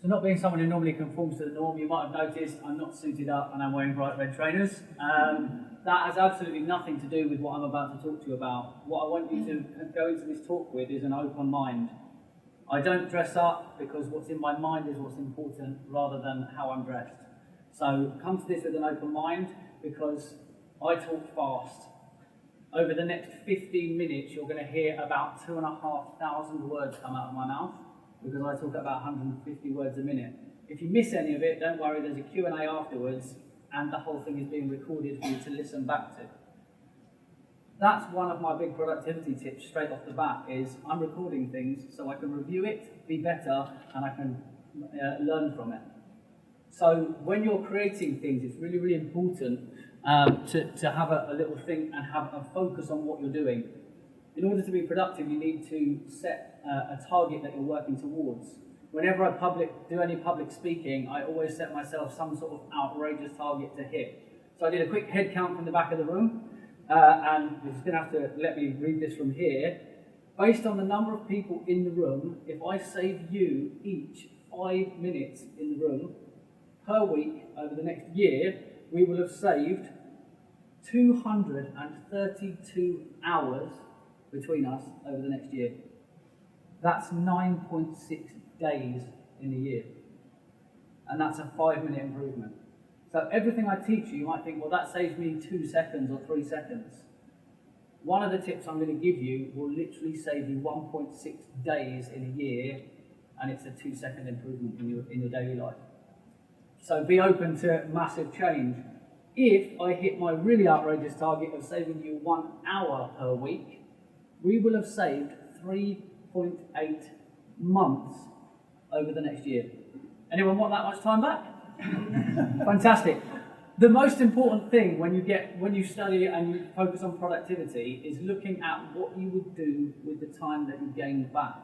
So not being someone who normally conforms to the norm, you might have noticed I'm not suited up and I'm wearing bright red trainers. That has absolutely nothing to do with what I'm about to talk to you about. What I want you to go into this talk with is an open mind. I don't dress up because what's in my mind is what's important rather than how I'm dressed. So come to this with an open mind because I talk fast. Over the next 15 minutes, you're going to hear about 2,500 words come out of my mouth because I talk about 150 words a minute. If you miss any of it, don't worry, there's a Q&A afterwards and the whole thing is being recorded for you to listen back to. That's one of my big productivity tips straight off the bat is I'm recording things so I can review it, be better, and I can learn from it. So when you're creating things, it's really, really important to have a little think and have a focus on what you're doing. In order to be productive, you need to set a target that you're working towards. Whenever I do any public speaking, I always set myself some sort of outrageous target to hit. So I did a quick head count from the back of the room, and you're just going to have to let me read this from here. Based on the number of people in the room, if I save you each 5 minutes in the room per week over the next year, we will have saved 232 hours between us over the next year. That's 9.6 days in a year. And that's a 5-minute improvement. So everything I teach you, you might think, well, that saves me 2 seconds or 3 seconds. One of the tips I'm going to give you will literally save you 1.6 days in a year, and it's a 2-second improvement in your daily life. So be open to massive change. If I hit my really outrageous target of saving you 1 hour per week, we will have saved 3.8 months over the next year. Anyone want that much time back? Fantastic. The most important thing when you study and you focus on productivity is looking at what you would do with the time that you gained back.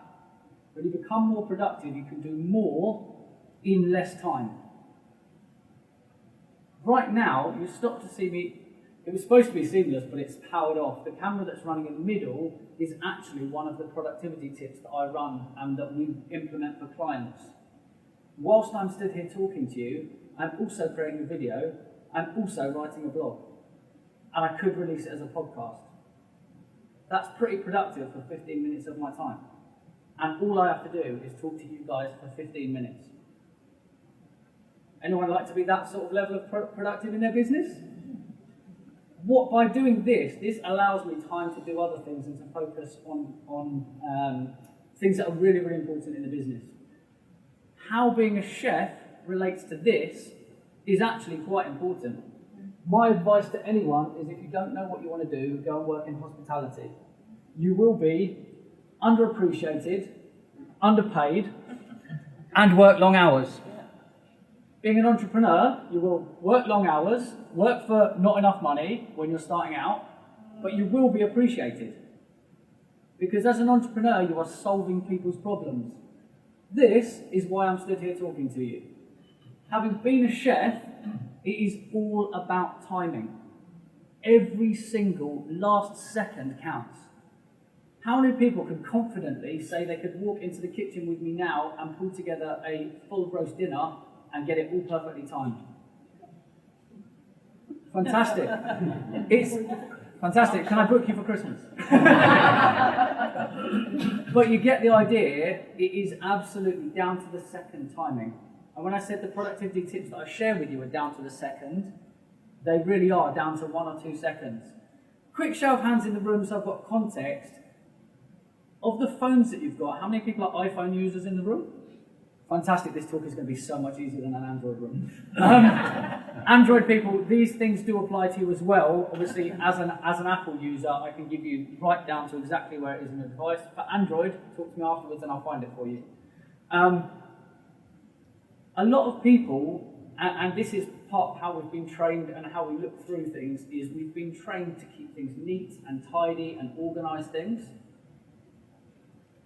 When you become more productive, you can do more in less time. Right now, you stop to see me. It was supposed to be seamless, but it's powered off. The camera that's running in the middle is actually one of the productivity tips that I run and that we implement for clients. Whilst I'm stood here talking to you, I'm also creating a video and also writing a blog. And I could release it as a podcast. That's pretty productive for 15 minutes of my time. And all I have to do is talk to you guys for 15 minutes. Anyone like to be that sort of level of productive in their business? By doing this allows me time to do other things and to focus on things that are really, really important in the business. How being a chef relates to this is actually quite important. My advice to anyone is if you don't know what you want to do, go and work in hospitality. You will be underappreciated, underpaid, and work long hours. Being an entrepreneur, you will work long hours, work for not enough money when you're starting out, but you will be appreciated. Because as an entrepreneur, you are solving people's problems. This is why I'm stood here talking to you. Having been a chef, it is all about timing. Every single last second counts. How many people can confidently say they could walk into the kitchen with me now and pull together a full roast dinner and get it all perfectly timed? Fantastic. It's fantastic. Can I book you for Christmas? But you get the idea. It is absolutely down to the second timing. And when I said the productivity tips that I share with you are down to the second, they really are down to 1 or 2 seconds. Quick show of hands in the room so I've got context. Of the phones that you've got, how many people are iPhone users in the room? Fantastic, this talk is going to be so much easier than an Android room. Android people, these things do apply to you as well. Obviously, as an Apple user, I can give you right down to exactly where it is in the device. For Android, talk to me afterwards and I'll find it for you. A lot of people, and this is part of how we've been trained and how we look through things, is we've been trained to keep things neat and tidy and organise things.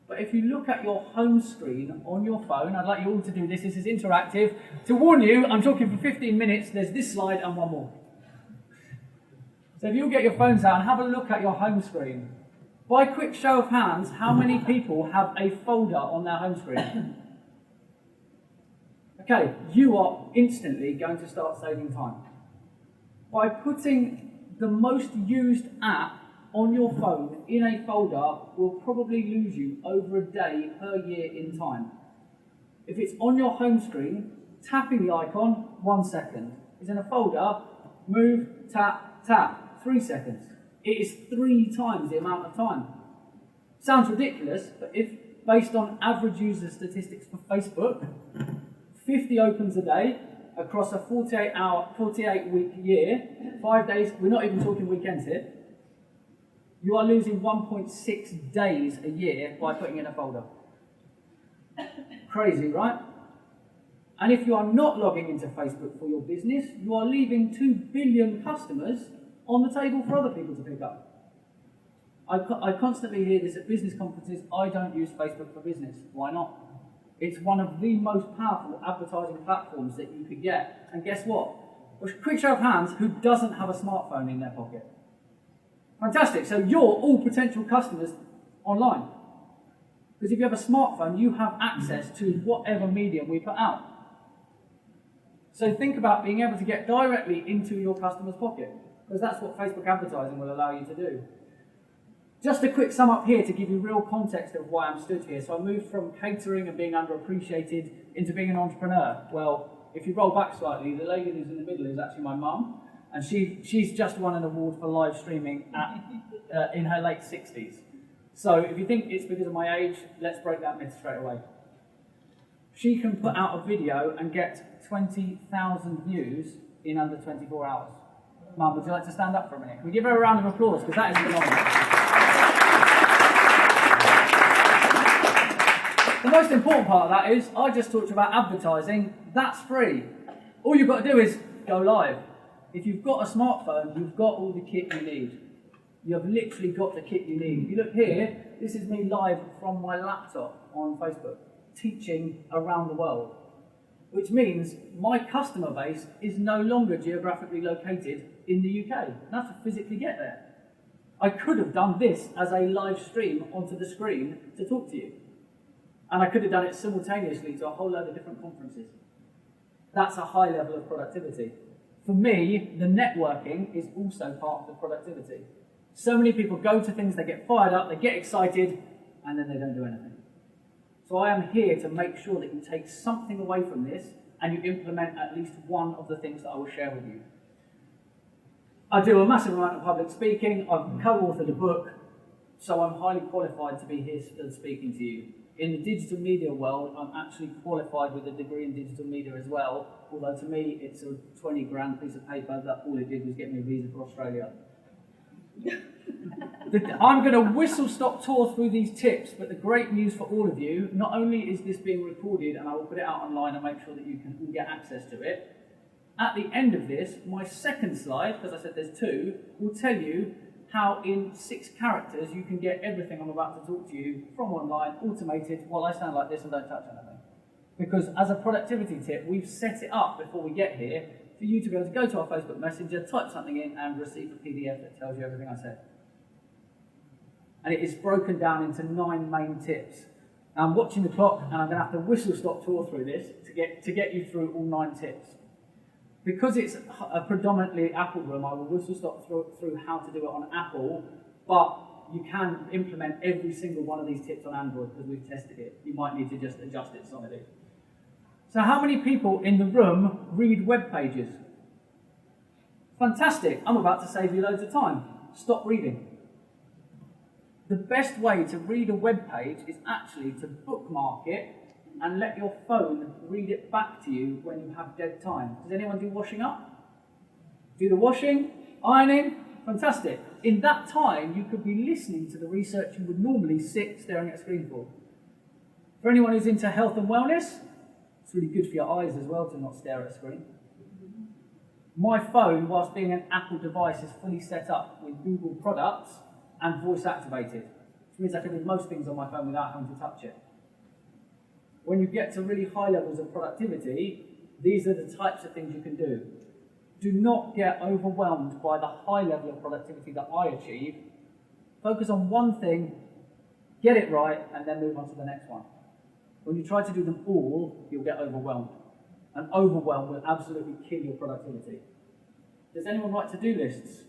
But if you look at your home screen on your phone, I'd like you all to do this. This is interactive. To warn you, I'm talking for 15 minutes. There's this slide and one more. So if you'll get your phones out and have a look at your home screen. By quick show of hands, how many people have a folder on their home screen? Okay, you are instantly going to start saving time. By putting the most used app on your phone in a folder will probably lose you over a day per year in time. If it's on your home screen, tapping the icon, 1 second. It's in a folder, move, tap, tap, 3 seconds. It is 3 times the amount of time. Sounds ridiculous, but if based on average user statistics for Facebook, 50 opens a day across a 48-week year, 5 days, we're not even talking weekends here, you are losing 1.6 days a year by putting in a folder. Crazy, right? And if you are not logging into Facebook for your business, you are leaving 2 billion customers on the table for other people to pick up. I constantly hear this at business conferences, I don't use Facebook for business. Why not? It's one of the most powerful advertising platforms that you could get. And guess what? A quick show of hands, who doesn't have a smartphone in their pocket? Fantastic. So you're all potential customers online. Because if you have a smartphone, you have access to whatever medium we put out. So think about being able to get directly into your customer's pocket, because that's what Facebook advertising will allow you to do. Just a quick sum up here to give you real context of why I'm stood here. So I moved from catering and being underappreciated into being an entrepreneur. Well, if you roll back slightly, the lady who's in the middle is actually my mum, and she's just won an award for live streaming in her late 60s. So if you think it's because of my age, let's break that myth straight away. She can put out a video and get 20,000 views in under 24 hours. Mum, would you like to stand up for a minute? Can we give her a round of applause? Because that is phenomenal. The most important part of that is, I just talked about advertising, that's free. All you've got to do is go live. If you've got a smartphone, you've got all the kit you need. You've literally got the kit you need. If you look here, this is me live from my laptop on Facebook, teaching around the world. Which means my customer base is no longer geographically located in the UK. I have to physically get there. I could have done this as a live stream onto the screen to talk to you. And I could have done it simultaneously to a whole load of different conferences. That's a high level of productivity. For me, the networking is also part of the productivity. So many people go to things, they get fired up, they get excited, and then they don't do anything. So I am here to make sure that you take something away from this and you implement at least one of the things that I will share with you. I do a massive amount of public speaking. I've co-authored a book, so I'm highly qualified to be here speaking to you. In the digital media world, I'm actually qualified with a degree in digital media as well, although to me it's a 20 grand piece of paper that all it did was get me a visa for Australia. I'm going to whistle-stop tour through these tips, but the great news for all of you, not only is this being recorded and I will put it out online and make sure that you can all get access to it, at the end of this, my second slide, because I said there's 2, will tell you how in 6 characters you can get everything I'm about to talk to you from online, automated, while I stand like this and don't touch anything. Because as a productivity tip, we've set it up before we get here for you to be able to go to our Facebook Messenger, type something in and receive a PDF that tells you everything I said. And it is broken down into 9 main tips. I'm watching the clock and I'm going to have to whistle-stop tour through this to get you through all 9 tips. Because it's a predominantly Apple room, I will whistle-stop through how to do it on Apple, but you can implement every single one of these tips on Android because we've tested it. You might need to just adjust it slightly. So how many people in the room read web pages? Fantastic, I'm about to save you loads of time. Stop reading. The best way to read a web page is actually to bookmark it and let your phone read it back to you when you have dead time. Does anyone do washing up? Do the washing, ironing? Fantastic. In that time, you could be listening to the research you would normally sit staring at a screen for. For anyone who's into health and wellness, it's really good for your eyes as well to not stare at a screen. My phone, whilst being an Apple device, is fully set up with Google products and voice activated, which means I can do most things on my phone without having to touch it. When you get to really high levels of productivity, these are the types of things you can do. Do not get overwhelmed by the high level of productivity that I achieve. Focus on one thing, get it right, and then move on to the next one. When you try to do them all, you'll get overwhelmed. and overwhelm will absolutely kill your productivity. Does anyone write to-do lists?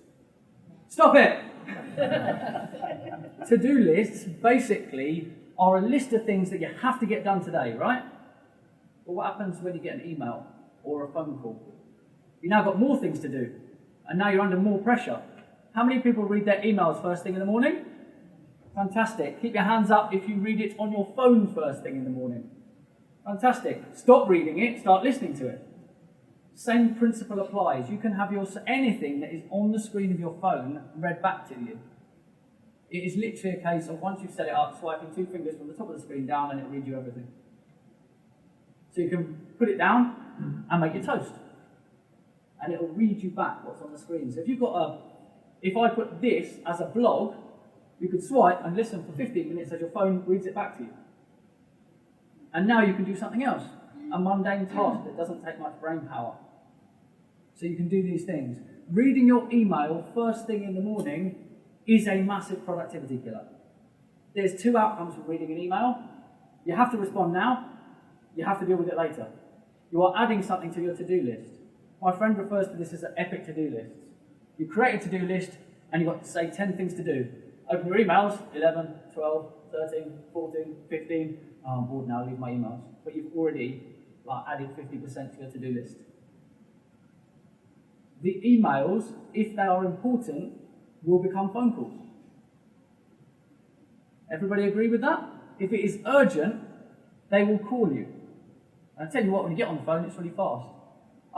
Stop it! To-do lists basically are a list of things that you have to get done today, right? But what happens when you get an email or a phone call? You've now got more things to do, and now you're under more pressure. How many people read their emails first thing in the morning? Fantastic. Keep your hands up if you read it on your phone first thing in the morning. Fantastic. Stop reading it, start listening to it. Same principle applies. You can have anything that is on the screen of your phone read back to you. It is literally a case of once you've set it up, swiping 2 fingers from the top of the screen down and it reads you everything. So you can put it down and make your toast. And it will read you back what's on the screen. So if I put this as a blog, you could swipe and listen for 15 minutes as your phone reads it back to you. And now you can do something else, a mundane task that doesn't take much brain power. So you can do these things. Reading your email first thing in the morning is a massive productivity killer. There's 2 outcomes from reading an email. You have to respond now, you have to deal with it later. You are adding something to your to-do list. My friend refers to this as an epic to-do list. You create a to-do list and you've got to say 10 things to do. Open your emails, 11, 12, 13, 14, 15. Oh, I'm bored now, leave my emails. But you've already added 50% to your to-do list. The emails, if they are important, will become phone calls. Everybody agree with that? If it is urgent, they will call you. And I tell you what, when you get on the phone, it's really fast.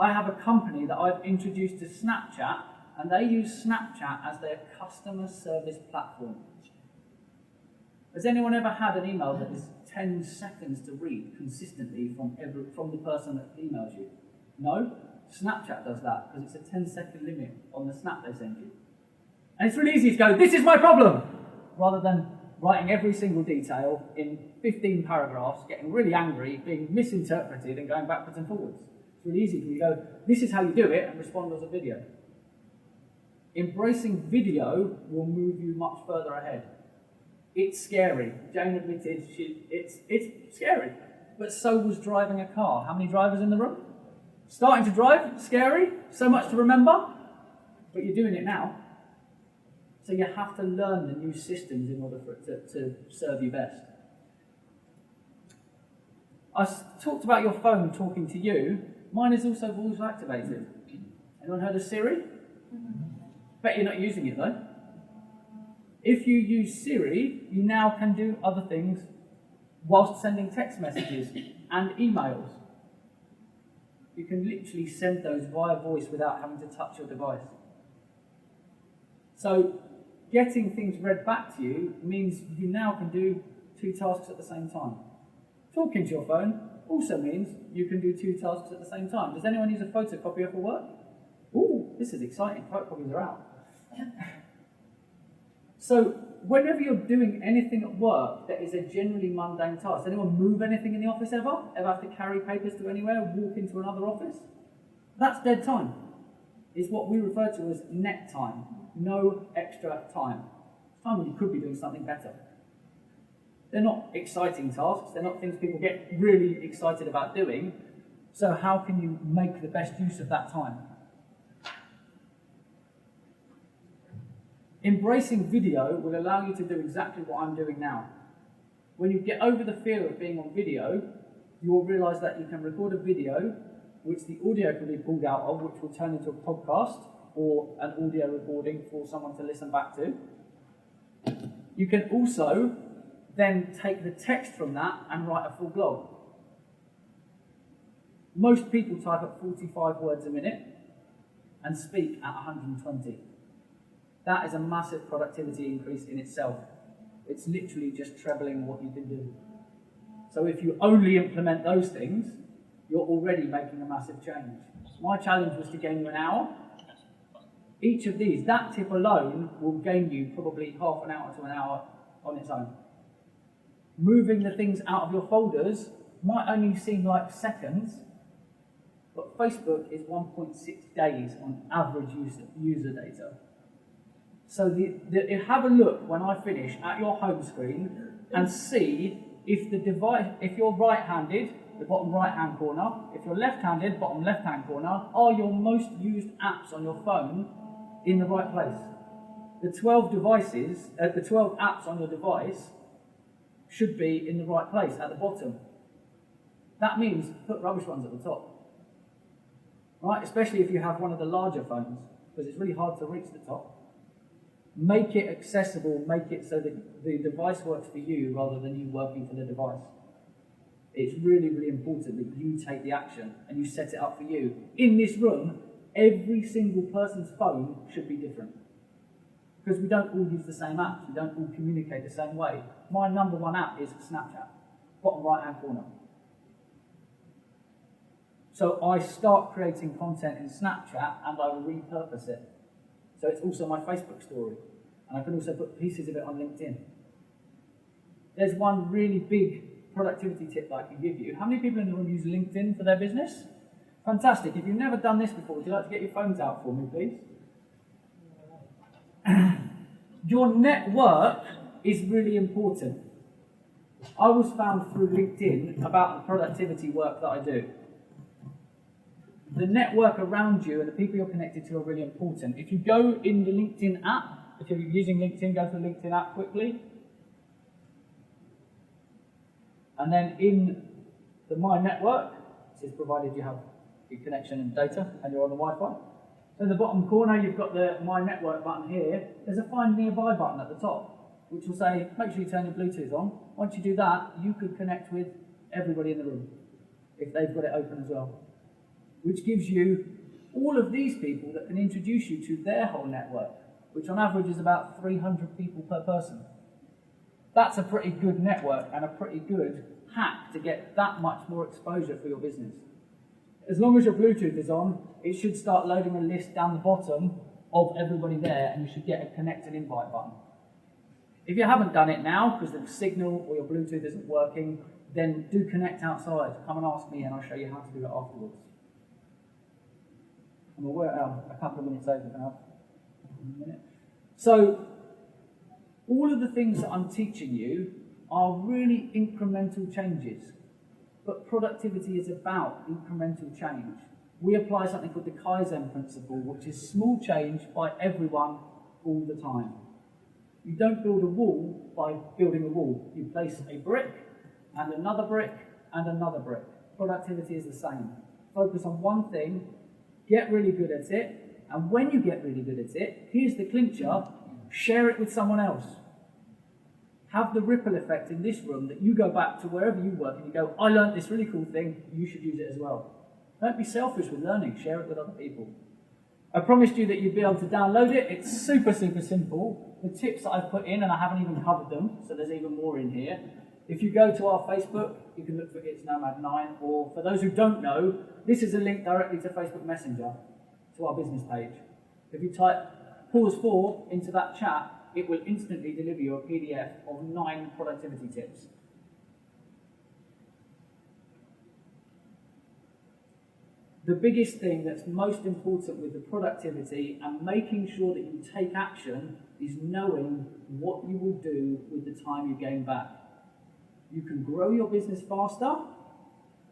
I have a company that I've introduced to Snapchat, and they use Snapchat as their customer service platform. Has anyone ever had an email that is 10 seconds to read consistently from the person that emails you? No? Snapchat does that because it's a 10-second limit on the snap they send you. And it's really easy to go, this is my problem, rather than writing every single detail in 15 paragraphs, getting really angry, being misinterpreted and going backwards and forwards. It's really easy for you to go, this is how you do it, and respond as a video. Embracing video will move you much further ahead. It's scary. Jane admitted it's scary. But so was driving a car. How many drivers in the room? Starting to drive, scary, so much to remember, but you're doing it now. So you have to learn the new systems in order for it to serve you best. I talked about your phone talking to you. Mine is also voice activated. Anyone heard of Siri? Bet you're not using it though. If you use Siri, you now can do other things whilst sending text messages and emails. You can literally send those via voice without having to touch your device. So getting things read back to you means you now can do 2 tasks at the same time. Talking to your phone also means you can do 2 tasks at the same time. Does anyone use a photocopier for work? Ooh, this is exciting. Photocopiers are out. So whenever you're doing anything at work that is a generally mundane task, anyone move anything in the office ever? Ever have to carry papers to anywhere, walk into another office? That's dead time. It's what we refer to as net time. No extra time. Time when you could be doing something better. They're not exciting tasks. They're not things people get really excited about doing. So how can you make the best use of that time? Embracing video will allow you to do exactly what I'm doing now. When you get over the fear of being on video, you will realise that you can record a video which the audio can be pulled out of, which will turn into a podcast or an audio recording for someone to listen back to. You can also then take the text from that and write a full blog. Most people type at 45 words a minute and speak at 120. That is a massive productivity increase in itself. It's literally just trebling what you can do. So if you only implement those things, you're already making a massive change. My challenge was to gain you an hour. Each of these, that tip alone, will gain you probably half an hour to an hour on its own. Moving the things out of your folders might only seem like seconds, but Facebook is 1.6 days on average user data. So have a look when I finish at your home screen and see if the device, if you're right-handed, the bottom right-hand corner. If you're left-handed, bottom left-hand corner. Are your most used apps on your phone in the right place? The 12 apps on your device should be in the right place, at the bottom. That means put rubbish ones at the top. Right? Especially if you have one of the larger phones, because it's really hard to reach the top. Make it accessible, make it so that the device works for you rather than you working for the device. It's really, really important that you take the action and you set it up for you. In this room, every single person's phone should be different. Because we don't all use the same apps, we don't all communicate the same way. My number one app is Snapchat, bottom right-hand corner. So I start creating content in Snapchat and I repurpose it. So it's also my Facebook story. And I can also put pieces of it on LinkedIn. There's one really big productivity tip that I can give you. How many people in the room use LinkedIn for their business? Fantastic. If you've never done this before, would you like to get your phones out for me, please? Your network is really important. I was found through LinkedIn about the productivity work that I do. The network around you and the people you're connected to are really important. If you go in the LinkedIn app, if you're using LinkedIn, go to the LinkedIn app quickly. And then in the My Network, this is provided you have your connection and data and you're on the Wi-Fi. So in the bottom corner, you've got the My Network button here. There's a Find Nearby button at the top, which will say, make sure you turn your Bluetooth on. Once you do that, you could connect with everybody in the room, if they've got it open as well. Which gives you all of these people that can introduce you to their whole network, which on average is about 300 people per person. That's a pretty good network and a pretty good hack to get that much more exposure for your business. As long as your Bluetooth is on, it should start loading a list down the bottom of everybody there, and you should get a connect and invite button. If you haven't done it now, because the signal or your Bluetooth isn't working, then do connect outside. Come and ask me and I'll show you how to do it afterwards. And we'll work out a couple of minutes over now. So, all of the things that I'm teaching you are really incremental changes. But productivity is about incremental change. We apply something called the Kaizen principle, which is small change by everyone all the time. You don't build a wall by building a wall. You place a brick, and another brick, and another brick. Productivity is the same. Focus on one thing, get really good at it, and when you get really good at it, here's the clincher, share it with someone else. Have the ripple effect in this room that you go back to wherever you work and you go, I learned this really cool thing, you should use it as well. Don't be selfish with learning, share it with other people. I promised you that you'd be able to download it. It's super, super simple. The tips that I've put in, and I haven't even covered them, so there's even more in here. If you go to our Facebook, you can look for It's Nomad 9, or for those who don't know, this is a link directly to Facebook Messenger, to our business page. If you type pause 4 into that chat, it will instantly deliver you a PDF of 9 productivity tips. The biggest thing that's most important with the productivity and making sure that you take action is knowing what you will do with the time you gain back. You can grow your business faster,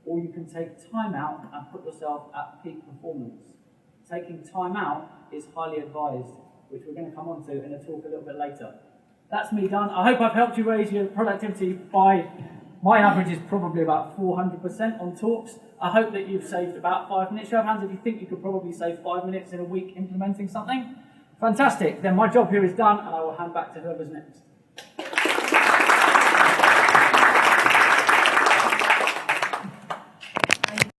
or you can take time out and put yourself at peak performance. Taking time out is highly advised, which we're going to come on to in a talk a little bit later. That's me done. I hope I've helped you raise your productivity by, my average is probably about 400% on talks. I hope that you've saved about 5 minutes. Show of hands if you think you could probably save 5 minutes in a week implementing something. Fantastic. Then my job here is done, and I will hand back to whoever's next.